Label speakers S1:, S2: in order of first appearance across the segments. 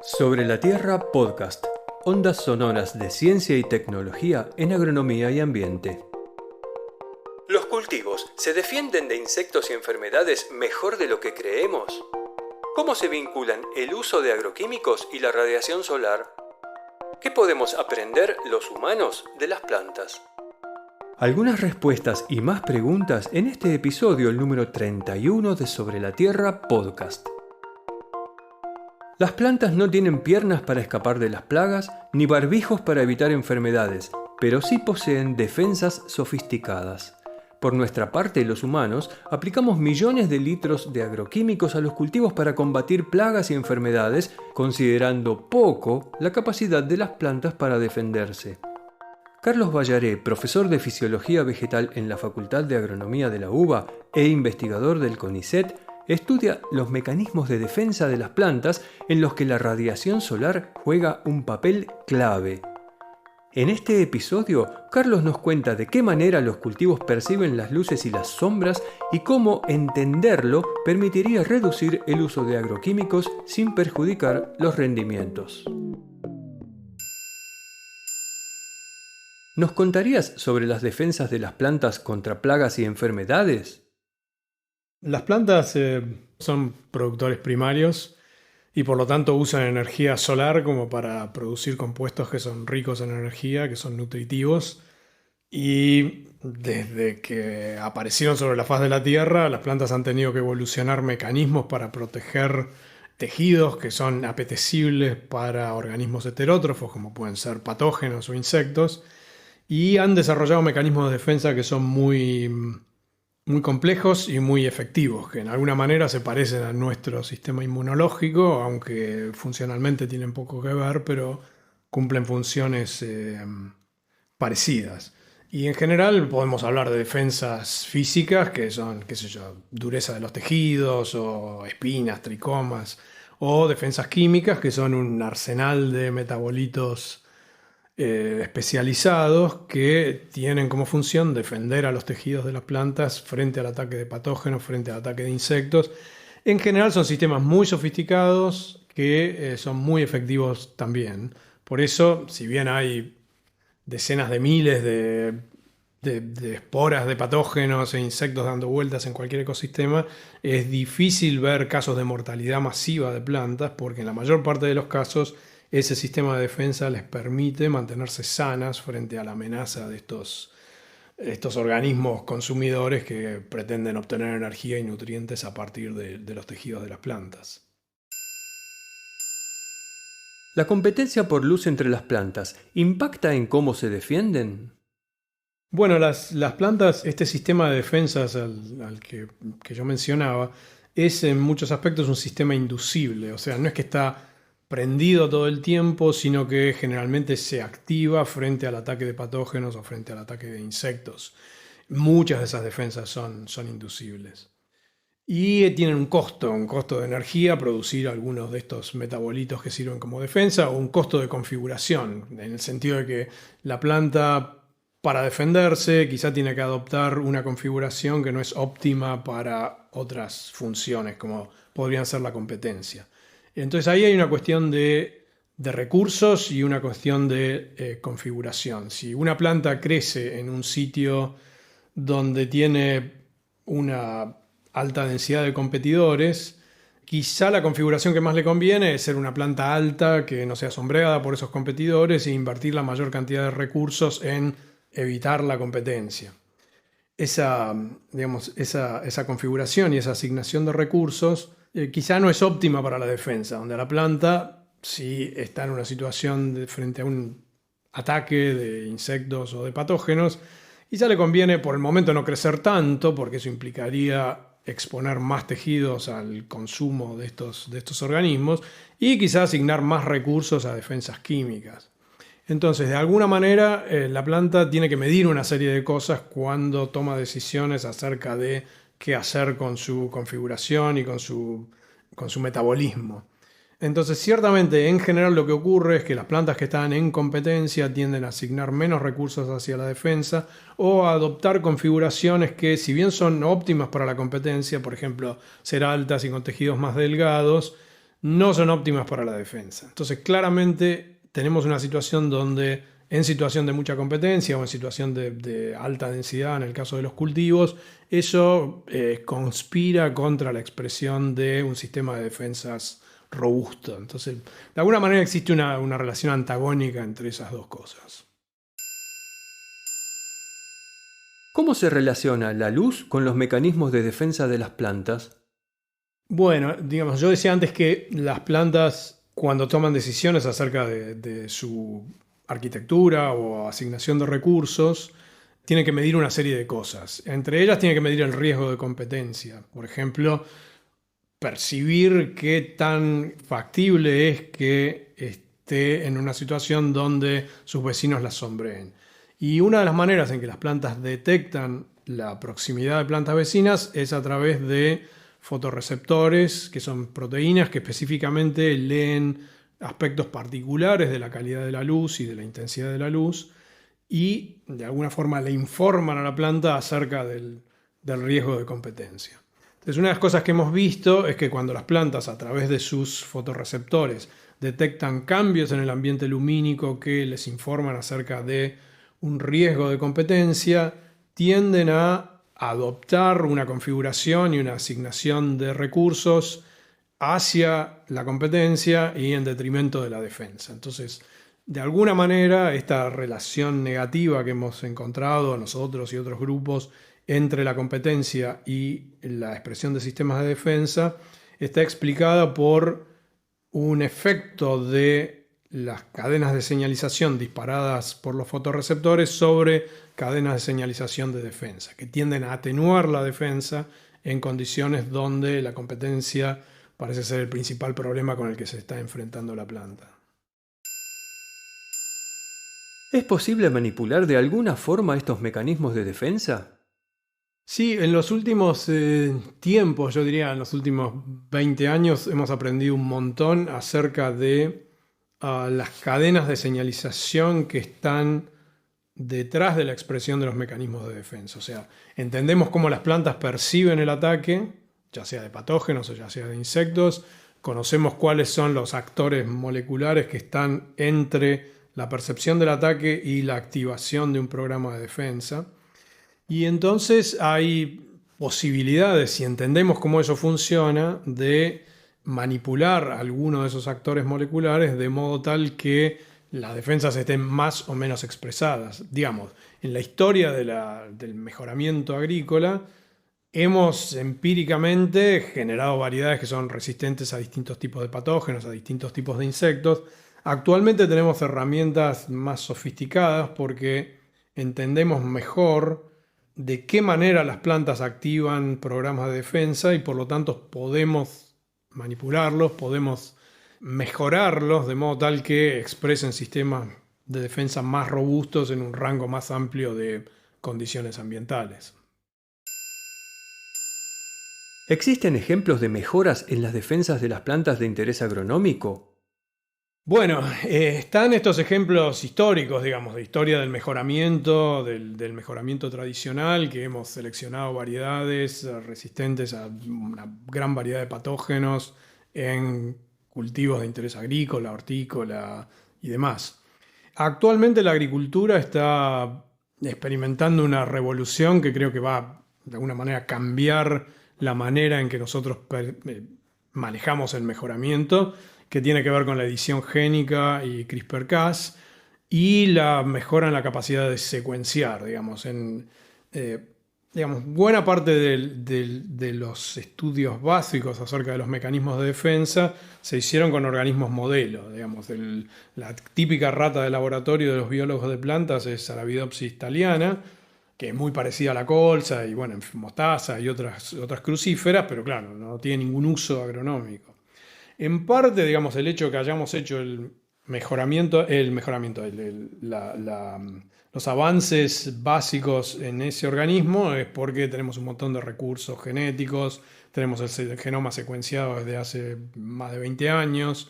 S1: Sobre la Tierra Podcast, ondas sonoras de ciencia y tecnología en agronomía y ambiente. ¿Los cultivos se defienden de insectos y enfermedades mejor de lo que creemos? ¿Cómo se vinculan el uso de agroquímicos y la radiación solar? ¿Qué podemos aprender los humanos de las plantas? Algunas respuestas y más preguntas en este episodio, el número 31 de Sobre la Tierra Podcast. Las plantas no tienen piernas para escapar de las plagas, ni barbijos para evitar enfermedades, pero sí poseen defensas sofisticadas. Por nuestra parte, los humanos aplicamos millones de litros de agroquímicos a los cultivos para combatir plagas y enfermedades, considerando poco la capacidad de las plantas para defenderse. Carlos Ballaré, profesor de Fisiología Vegetal en la Facultad de Agronomía de la UBA e investigador del CONICET, estudia los mecanismos de defensa de las plantas en los que la radiación solar juega un papel clave. En este episodio, Carlos nos cuenta de qué manera los cultivos perciben las luces y las sombras y cómo entenderlo permitiría reducir el uso de agroquímicos sin perjudicar los rendimientos. ¿Nos contarías sobre las defensas de las plantas contra plagas y enfermedades?
S2: Las plantas son productores primarios y por lo tanto usan energía solar como para producir compuestos que son ricos en energía, que son nutritivos. Y desde que aparecieron sobre la faz de la Tierra, las plantas han tenido que evolucionar mecanismos para proteger tejidos que son apetecibles para organismos heterótrofos, como pueden ser patógenos o insectos, y han desarrollado mecanismos de defensa que son muy complejos y muy efectivos, que en alguna manera se parecen a nuestro sistema inmunológico, aunque funcionalmente tienen poco que ver, pero cumplen funciones parecidas. Y en general podemos hablar de defensas físicas, que son, dureza de los tejidos, o espinas, tricomas, o defensas químicas, que son un arsenal de metabolitos especializados que tienen como función defender a los tejidos de las plantas frente al ataque de patógenos, frente al ataque de insectos. En general son sistemas muy sofisticados que son muy efectivos también. Por eso, si bien hay decenas de miles de esporas de patógenos e insectos dando vueltas en cualquier ecosistema, es difícil ver casos de mortalidad masiva de plantas porque en la mayor parte de los casos ese sistema de defensa les permite mantenerse sanas frente a la amenaza de estos organismos consumidores que pretenden obtener energía y nutrientes a partir de los tejidos de las plantas.
S1: ¿La competencia por luz entre las plantas impacta en cómo se defienden?
S2: Bueno, las plantas, este sistema de defensas al que yo mencionaba, es en muchos aspectos un sistema inducible, o sea, no es que está prendido todo el tiempo, sino que generalmente se activa frente al ataque de patógenos o frente al ataque de insectos. Muchas de esas defensas son inducibles. Y tienen un costo de energía, producir algunos de estos metabolitos que sirven como defensa, o un costo de configuración, en el sentido de que la planta, para defenderse, quizá tiene que adoptar una configuración que no es óptima para otras funciones, como podrían ser la competencia. Entonces ahí hay una cuestión de recursos y una cuestión de configuración. Si una planta crece en un sitio donde tiene una alta densidad de competidores, quizá la configuración que más le conviene es ser una planta alta que no sea sombreada por esos competidores e invertir la mayor cantidad de recursos en evitar la competencia. Esa configuración y esa asignación de recursos quizá no es óptima para la defensa, donde la planta, si está en una situación frente a un ataque de insectos o de patógenos, quizá le conviene por el momento no crecer tanto, porque eso implicaría exponer más tejidos al consumo de estos organismos y quizá asignar más recursos a defensas químicas. Entonces, de alguna manera, la planta tiene que medir una serie de cosas cuando toma decisiones acerca de qué hacer con su configuración y con su metabolismo. Entonces, ciertamente, en general lo que ocurre es que las plantas que están en competencia tienden a asignar menos recursos hacia la defensa o a adoptar configuraciones que, si bien son óptimas para la competencia, por ejemplo, ser altas y con tejidos más delgados, no son óptimas para la defensa. Entonces, claramente tenemos una situación donde, en situación de mucha competencia o en situación de alta densidad, en el caso de los cultivos, eso conspira contra la expresión de un sistema de defensas robusto. Entonces, de alguna manera existe una relación antagónica entre esas dos cosas.
S1: ¿Cómo se relaciona la luz con los mecanismos de defensa de las plantas?
S2: Bueno, digamos, yo decía antes que las plantas, cuando toman decisiones acerca de su arquitectura o asignación de recursos, tienen que medir una serie de cosas. Entre ellas tienen que medir el riesgo de competencia. Por ejemplo, percibir qué tan factible es que esté en una situación donde sus vecinos la sombreen. Y una de las maneras en que las plantas detectan la proximidad de plantas vecinas es a través de fotorreceptores, que son proteínas que específicamente leen aspectos particulares de la calidad de la luz y de la intensidad de la luz y de alguna forma le informan a la planta acerca del riesgo de competencia. Entonces, una de las cosas que hemos visto es que cuando las plantas a través de sus fotorreceptores detectan cambios en el ambiente lumínico que les informan acerca de un riesgo de competencia, tienden a adoptar una configuración y una asignación de recursos hacia la competencia y en detrimento de la defensa. Entonces, de alguna manera, esta relación negativa que hemos encontrado nosotros y otros grupos entre la competencia y la expresión de sistemas de defensa está explicada por un efecto de las cadenas de señalización disparadas por los fotorreceptores sobre cadenas de señalización de defensa, que tienden a atenuar la defensa en condiciones donde la competencia parece ser el principal problema con el que se está enfrentando la planta.
S1: ¿Es posible manipular de alguna forma estos mecanismos de defensa?
S2: Sí, en los últimos tiempos, yo diría en los últimos 20 años, hemos aprendido un montón acerca de las cadenas de señalización que están detrás de la expresión de los mecanismos de defensa. O sea, entendemos cómo las plantas perciben el ataque, ya sea de patógenos o ya sea de insectos, conocemos cuáles son los actores moleculares que están entre la percepción del ataque y la activación de un programa de defensa. Y entonces hay posibilidades, si entendemos cómo eso funciona, de manipular algunos de esos actores moleculares de modo tal que las defensas estén más o menos expresadas. Digamos, en la historia del mejoramiento agrícola hemos empíricamente generado variedades que son resistentes a distintos tipos de patógenos, a distintos tipos de insectos. Actualmente tenemos herramientas más sofisticadas porque entendemos mejor de qué manera las plantas activan programas de defensa y por lo tanto podemos manipularlos, podemos mejorarlos de modo tal que expresen sistemas de defensa más robustos en un rango más amplio de condiciones ambientales.
S1: ¿Existen ejemplos de mejoras en las defensas de las plantas de interés agronómico?
S2: Bueno, están estos ejemplos históricos, digamos, de historia del mejoramiento, del mejoramiento tradicional, que hemos seleccionado variedades resistentes a una gran variedad de patógenos en cultivos de interés agrícola, hortícola y demás. Actualmente la agricultura está experimentando una revolución que creo que va de alguna manera a cambiar la manera en que nosotros manejamos el mejoramiento, que tiene que ver con la edición génica y CRISPR-Cas y la mejora en la capacidad de secuenciar, digamos. Buena parte de los estudios básicos acerca de los mecanismos de defensa se hicieron con organismos modelo. Digamos, la típica rata de laboratorio de los biólogos de plantas es Arabidopsis thaliana, que es muy parecida a la colza y bueno, mostaza y otras crucíferas, pero claro, no tiene ningún uso agronómico. En parte, digamos, el hecho de que hayamos hecho los avances básicos en ese organismo es porque tenemos un montón de recursos genéticos, tenemos el genoma secuenciado desde hace más de 20 años.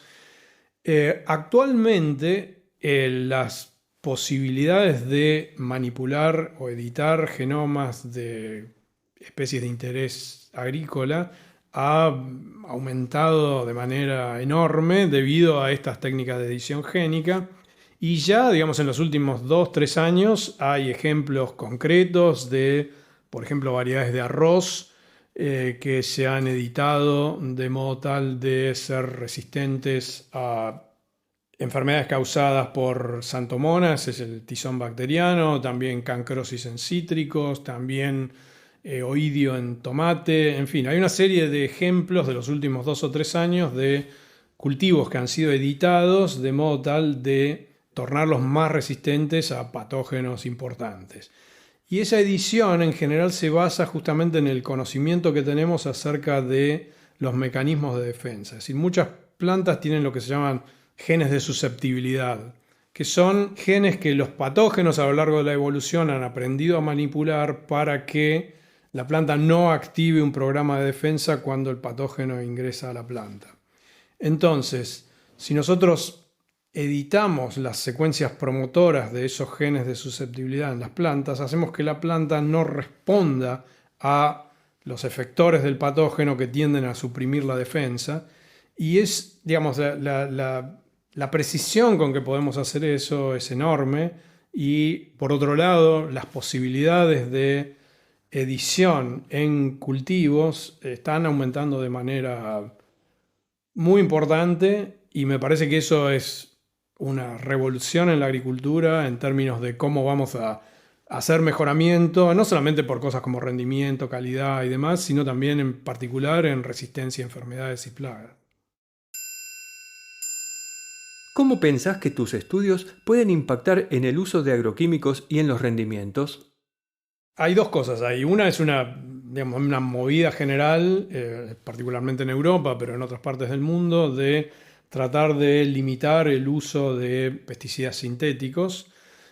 S2: Actualmente, las posibilidades de manipular o editar genomas de especies de interés agrícola ha aumentado de manera enorme debido a estas técnicas de edición génica. Y ya, digamos, en los últimos 2-3 años hay ejemplos concretos de, por ejemplo, variedades de arroz que se han editado de modo tal de ser resistentes a enfermedades causadas por Xanthomonas, es el tizón bacteriano, también cancrosis en cítricos, también oidio en tomate, en fin, hay una serie de ejemplos de los últimos 2 o 3 años de cultivos que han sido editados de modo tal de tornarlos más resistentes a patógenos importantes. Y esa edición en general se basa justamente en el conocimiento que tenemos acerca de los mecanismos de defensa. Es decir, muchas plantas tienen lo que se llaman genes de susceptibilidad, que son genes que los patógenos a lo largo de la evolución han aprendido a manipular para que la planta no active un programa de defensa cuando el patógeno ingresa a la planta. Entonces, si nosotros editamos las secuencias promotoras de esos genes de susceptibilidad en las plantas, hacemos que la planta no responda a los efectores del patógeno que tienden a suprimir la defensa. Y es, digamos, la precisión con que podemos hacer eso es enorme. Y por otro lado, las posibilidades de edición en cultivos están aumentando de manera muy importante, y me parece que eso es una revolución en la agricultura en términos de cómo vamos a hacer mejoramiento, no solamente por cosas como rendimiento, calidad y demás, sino también en particular en resistencia a enfermedades y plagas.
S1: ¿Cómo pensás que tus estudios pueden impactar en el uso de agroquímicos y en los rendimientos?
S2: Hay dos cosas ahí. Una es una movida general, particularmente en Europa, pero en otras partes del mundo, de tratar de limitar el uso de pesticidas sintéticos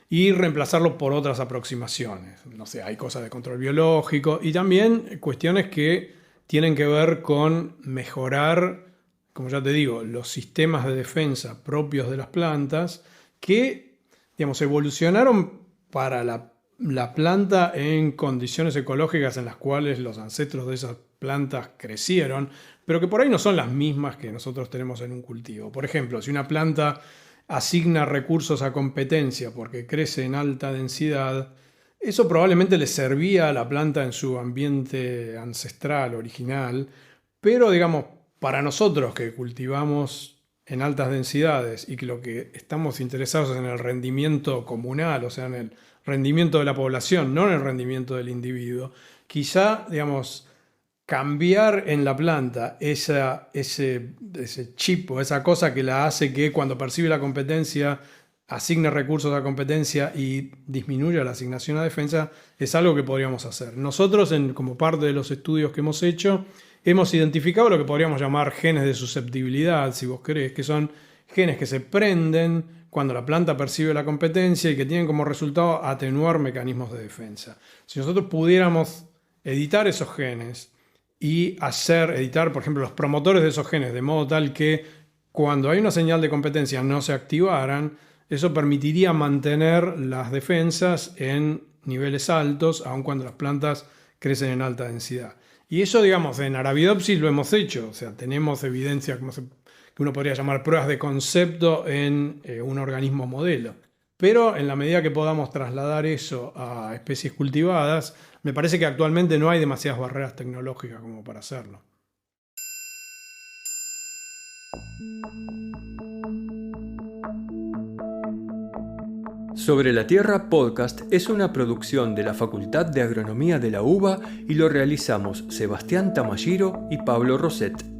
S2: y reemplazarlo por otras aproximaciones. No sé, hay cosas de control biológico y también cuestiones que tienen que ver con mejorar, como ya te digo, los sistemas de defensa propios de las plantas que, digamos, evolucionaron para la planta en condiciones ecológicas en las cuales los ancestros de esas plantas crecieron, pero que por ahí no son las mismas que nosotros tenemos en un cultivo. Por ejemplo, si una planta asigna recursos a competencia porque crece en alta densidad, eso probablemente le servía a la planta en su ambiente ancestral, original, pero digamos, para nosotros que cultivamos en altas densidades y que lo que estamos interesados es en el rendimiento comunal, o sea, en el rendimiento de la población, no en el rendimiento del individuo, quizá, digamos, cambiar en la planta ese chip o esa cosa que la hace que cuando percibe la competencia asigne recursos a competencia y disminuya la asignación a defensa, es algo que podríamos hacer. Nosotros, como parte de los estudios que hemos hecho, hemos identificado lo que podríamos llamar genes de susceptibilidad, si vos querés, que son genes que se prenden cuando la planta percibe la competencia y que tienen como resultado atenuar mecanismos de defensa. Si nosotros pudiéramos editar esos genes y editar, por ejemplo, los promotores de esos genes de modo tal que cuando hay una señal de competencia no se activaran, eso permitiría mantener las defensas en niveles altos, aun cuando las plantas crecen en alta densidad. Y eso, digamos, en Arabidopsis lo hemos hecho, o sea, tenemos evidencia que uno podría llamar pruebas de concepto en un organismo modelo. Pero en la medida que podamos trasladar eso a especies cultivadas, me parece que actualmente no hay demasiadas barreras tecnológicas como para hacerlo.
S1: Sobre la Tierra Podcast es una producción de la Facultad de Agronomía de la UBA y lo realizamos Sebastián Tamashiro y Pablo Roset.